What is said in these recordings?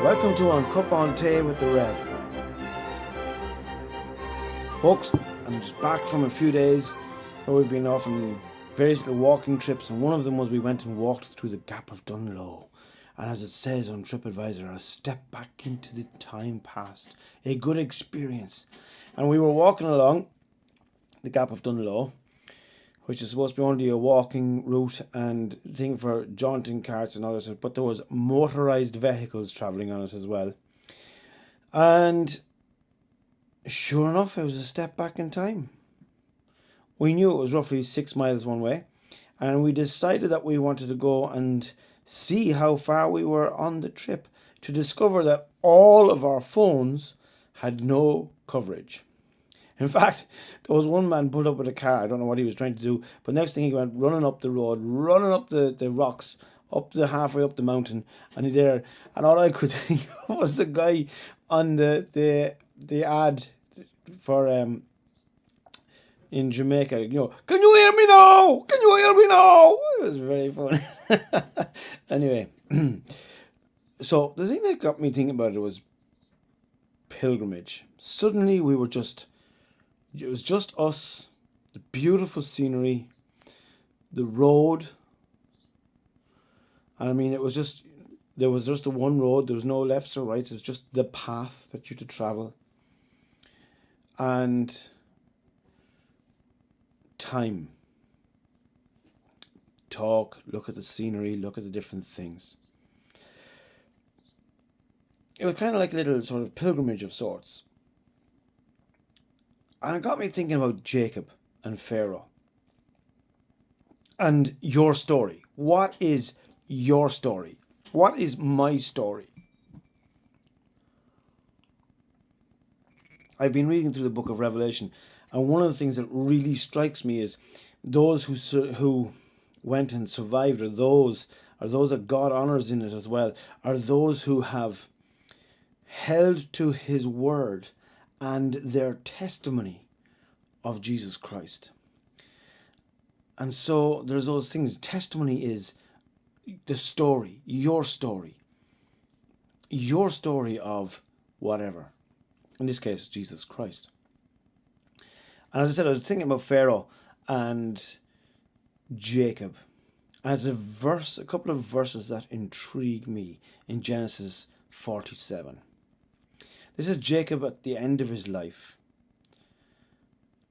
Welcome to On Cup on Tay with the Rev. Folks, I'm just back from a few days where we've been off on various little walking trips, and one of them was we went and walked through the Gap of Dunloe. And as it says on TripAdvisor, a step back into the time past, a good experience. And we were walking along the Gap of Dunloe, which is supposed to be only a walking route and thing for jaunting carts and others, but there was motorised vehicles travelling on it as well. And sure enough, it was a step back in time. We knew it was roughly 6 miles one way, and we decided that we wanted to go and see how far we were on the trip, to discover that all of our phones had no coverage. In fact, there was one man pulled up with a car. I don't know what he was trying to do, but next thing he went running up the road, running up the rocks, halfway up the mountain, and he there. And all I could think of was the guy on the ad for in Jamaica. Can you hear me now? Can you hear me now? It was very funny. Anyway, so the thing that got me thinking about it was pilgrimage. Suddenly it was just us, the beautiful scenery, the road. I mean, there was just the one road. There was no lefts or rights. It was just the path that you to travel. And time. Talk, look at the scenery, look at the different things. It was kind of like a little sort of pilgrimage of sorts. And it got me thinking about Jacob and Pharoah. And your story. What is your story? What is my story? I've been reading through the book of Revelation, and one of the things that really strikes me is those who went and survived are those that God honors in it as well, are those who have held to his word and their testimony of Jesus Christ. And so there's those things. Testimony is the story, your story of whatever. In this case, Jesus Christ. And as I said, I was thinking about Pharaoh and Jacob. And there's a couple of verses that intrigue me in Genesis 47. This is Jacob at the end of his life.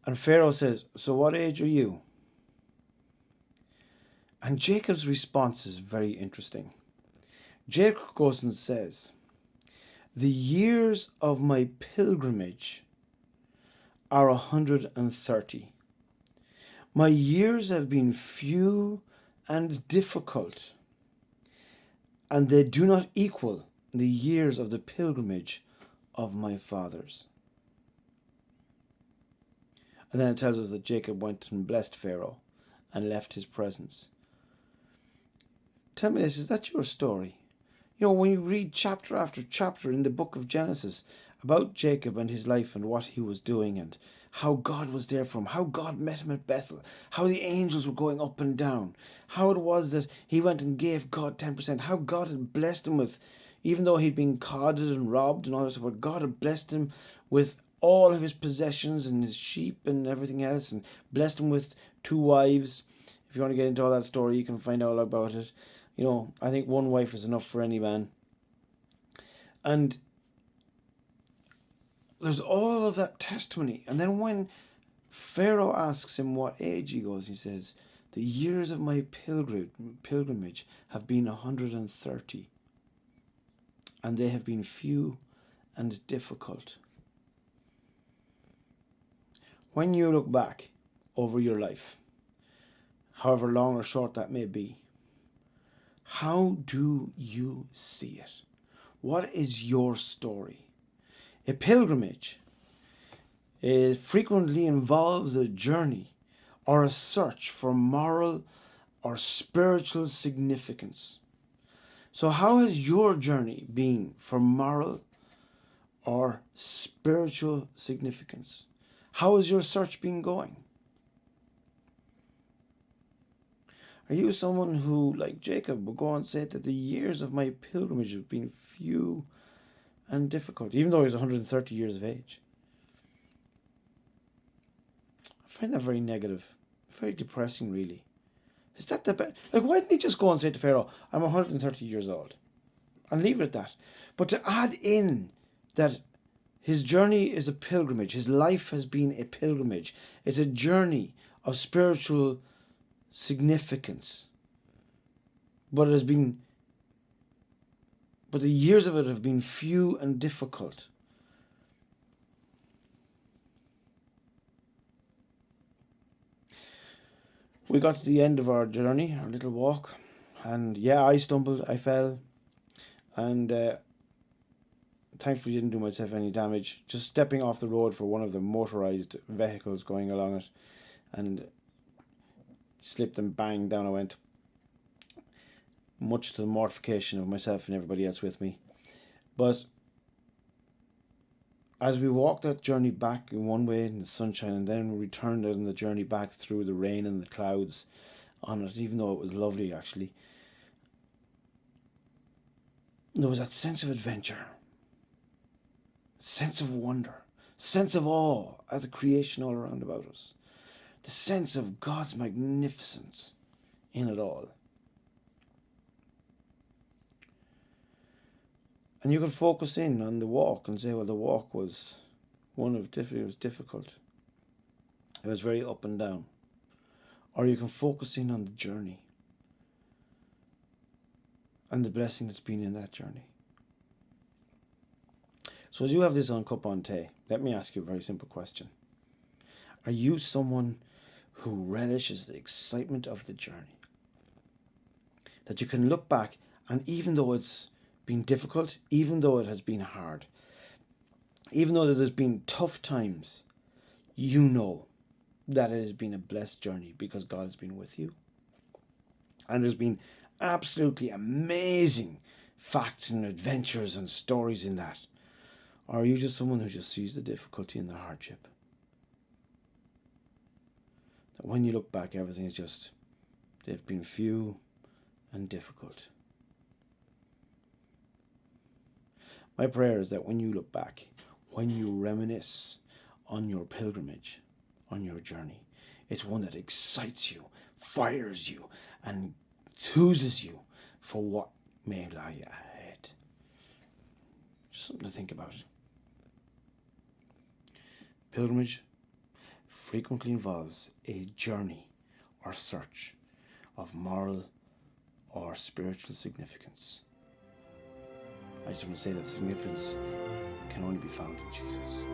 And Pharaoh says, "So what age are you?" And Jacob's response is very interesting. Jacob goes and says, "The years of my pilgrimage are 130. My years have been few and difficult, and they do not equal the years of the pilgrimage of my fathers." And then it tells us that Jacob went and blessed Pharaoh and left his presence. Tell me this, is that your story? When you read chapter after chapter in the book of Genesis about Jacob and his life and what he was doing and how God was there for him, how God met him at Bethel, how the angels were going up and down, how it was that he went and gave God 10%, how God had blessed him with, even though he'd been codded and robbed and all this, but God had blessed him with all of his possessions and his sheep and everything else, and blessed him with 2 wives. If you want to get into all that story, you can find out all about it. I think 1 wife is enough for any man. And there's all of that testimony. And then when Pharaoh asks him what age he says, "The years of my pilgrimage have been 130, and they have been few and difficult." When you look back over your life, however long or short that may be, how do you see it? What is your story? A pilgrimage frequently involves a journey or a search for moral or spiritual significance. So how has your journey been for moral or spiritual significance? How has your search been going? Are you someone who, like Jacob, will go and say that the years of my pilgrimage have been few and difficult, even though he was 130 years of age. I find that very negative, very depressing, really. Is that the best? Like, why didn't he just go and say to Pharaoh, I'm 130 years old, and leave it at that? But to add in that his journey is a pilgrimage, his life has been a pilgrimage. It's a journey of spiritual significance. But the years of it have been few and difficult. We got to the end of our journey, our little walk, and yeah, I stumbled, I fell, and thankfully didn't do myself any damage. Just stepping off the road for one of the motorised vehicles going along it, and slipped and bang, down I went. Much to the mortification of myself and everybody else with me. But as we walked that journey back in one way in the sunshine, and then returned on the journey back through the rain and the clouds on it, even though it was lovely actually, there was that sense of adventure, sense of wonder, sense of awe at the creation all around about us, the sense of God's magnificence in it all. And you can focus in on the walk and say, well, the walk was it was difficult. It was very up and down. Or you can focus in on the journey and the blessing that's been in that journey. So as you have this on cupán té, let me ask you a very simple question. Are you someone who relishes the excitement of the journey? That you can look back, and even though it's been difficult, even though it has been hard, even though there's been tough times, you know that it has been a blessed journey because God has been with you. And there's been absolutely amazing facts and adventures and stories in that. Or are you just someone who just sees the difficulty and the hardship? That when you look back, everything is just, they've been few and difficult. My prayer is that when you look back, when you reminisce on your pilgrimage, on your journey, it's one that excites you, fires you, and enthuses you for what may lie ahead. Just something to think about. Pilgrimage frequently involves a journey or search of moral or spiritual significance. I just want to say that significance can only be found in Jesus.